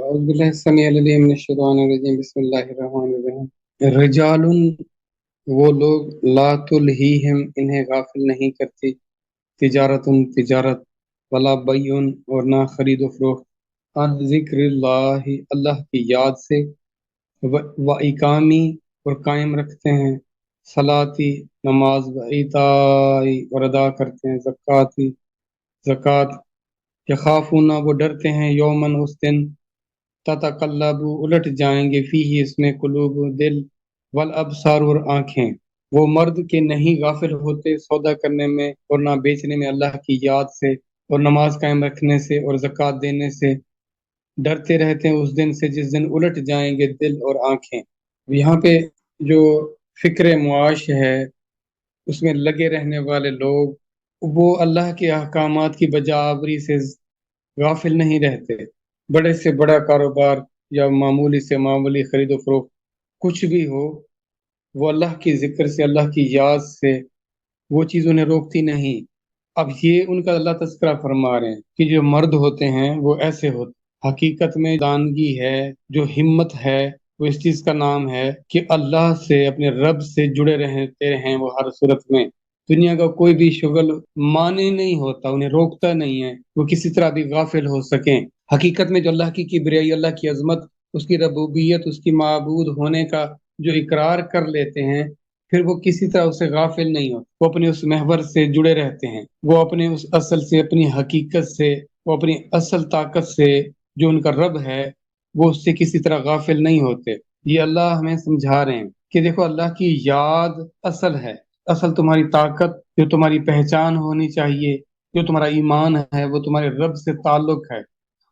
أعوذ بالله السميع العليم من الشيطان الرجيم بسم الله الرحمن الرحیم رجال وہ لوگ لا تلہیہم انہیں غافل نہیں کرتی تجارت تجارت ولا بیع اور نہ خرید و فروخت عن ذکر اللہ اللہ کی یاد سے و اقامی اور قائم رکھتے ہیں صلاتی نماز و ایتائی اور ادا کرتے ہیں زکوٰۃ یخافون وہ ڈرتے ہیں یومن اس دن تتقلب الٹ جائیں گے فی ہی اس میں قلوب دل والابصار اور آنکھیں وہ مرد کے نہیں غافل ہوتے سودا کرنے میں اور نہ بیچنے میں اللہ کی یاد سے اور نماز قائم رکھنے سے اور زکوٰۃ دینے سے ڈرتے رہتے ہیں اس دن سے جس دن الٹ جائیں گے دل اور آنکھیں۔ یہاں پہ جو فکر معاش ہے اس میں لگے رہنے والے لوگ وہ اللہ کے احکامات کی بجاوری سے غافل نہیں رہتے۔ بڑے سے بڑا کاروبار یا معمولی سے معمولی خرید و فروخت کچھ بھی ہو وہ اللہ کی ذکر سے اللہ کی یاد سے وہ چیز انہیں روکتی نہیں۔ اب یہ ان کا اللہ تذکرہ فرما رہے ہیں کہ جو مرد ہوتے ہیں وہ ایسے ہوتے حقیقت میں دانگی ہے جو ہمت ہے وہ اس چیز کا نام ہے کہ اللہ سے اپنے رب سے جڑے رہتے ہیں وہ ہر صورت میں۔ دنیا کا کوئی بھی شغل مانے نہیں ہوتا انہیں روکتا نہیں ہے وہ کسی طرح بھی غافل ہو سکیں۔ حقیقت میں جو اللہ کی کبریائی اللہ کی عظمت اس کی ربوبیت اس کی معبود ہونے کا جو اقرار کر لیتے ہیں پھر وہ کسی طرح اسے غافل نہیں ہوتے، وہ اپنے اس محور سے جڑے رہتے ہیں، وہ اپنے اس اصل سے اپنی حقیقت سے وہ اپنی اصل طاقت سے جو ان کا رب ہے وہ اس سے کسی طرح غافل نہیں ہوتے۔ یہ اللہ ہمیں سمجھا رہے ہیں کہ دیکھو اللہ کی یاد اصل ہے، اصل تمہاری طاقت جو تمہاری پہچان ہونی چاہیے، جو تمہارا ایمان ہے وہ تمہارے رب سے تعلق ہے،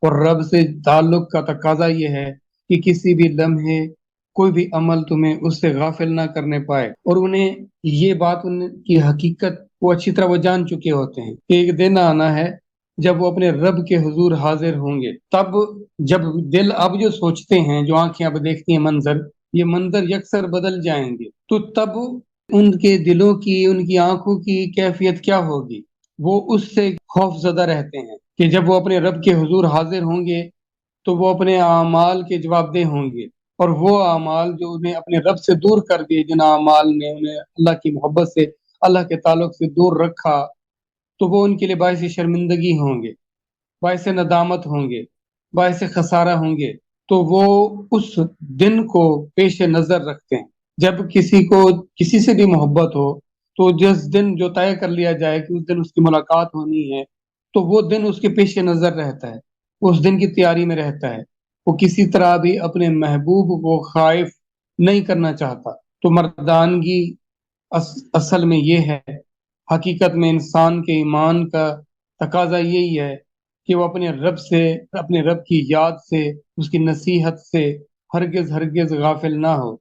اور رب سے تعلق کا تقاضا یہ ہے کہ کسی بھی لمحے کوئی بھی عمل تمہیں اس سے غافل نہ کرنے پائے، اور انہیں یہ بات ان کی حقیقت وہ اچھی طرح وہ جان چکے ہوتے ہیں کہ ایک دن آنا ہے جب وہ اپنے رب کے حضور حاضر ہوں گے۔ تب جب دل اب جو سوچتے ہیں جو آنکھیں اب دیکھتی ہیں منظر، یہ منظر یکسر بدل جائیں گے، تو تب ان کے دلوں کی ان کی آنکھوں کی کیفیت کیا ہوگی؟ وہ اس سے خوف زدہ رہتے ہیں کہ جب وہ اپنے رب کے حضور حاضر ہوں گے تو وہ اپنے اعمال کے جواب دہ ہوں گے، اور وہ اعمال جو انہیں اپنے رب سے دور کر دیے، جن اعمال نے انہیں اللہ کی محبت سے اللہ کے تعلق سے دور رکھا، تو وہ ان کے لیے باعث شرمندگی ہوں گے، باعث ندامت ہوں گے، باعث خسارہ ہوں گے۔ تو وہ اس دن کو پیش نظر رکھتے ہیں جب کسی کو کسی سے بھی محبت ہو تو جس دن جو طے کر لیا جائے کہ اس دن اس کی ملاقات ہونی ہے تو وہ دن اس کے پیش نظر رہتا ہے، اس دن کی تیاری میں رہتا ہے، وہ کسی طرح بھی اپنے محبوب کو خائف نہیں کرنا چاہتا۔ تو مردانگی اصل میں یہ ہے، حقیقت میں انسان کے ایمان کا تقاضا یہی ہے کہ وہ اپنے رب سے اپنے رب کی یاد سے اس کی نصیحت سے ہرگز ہرگز غافل نہ ہو۔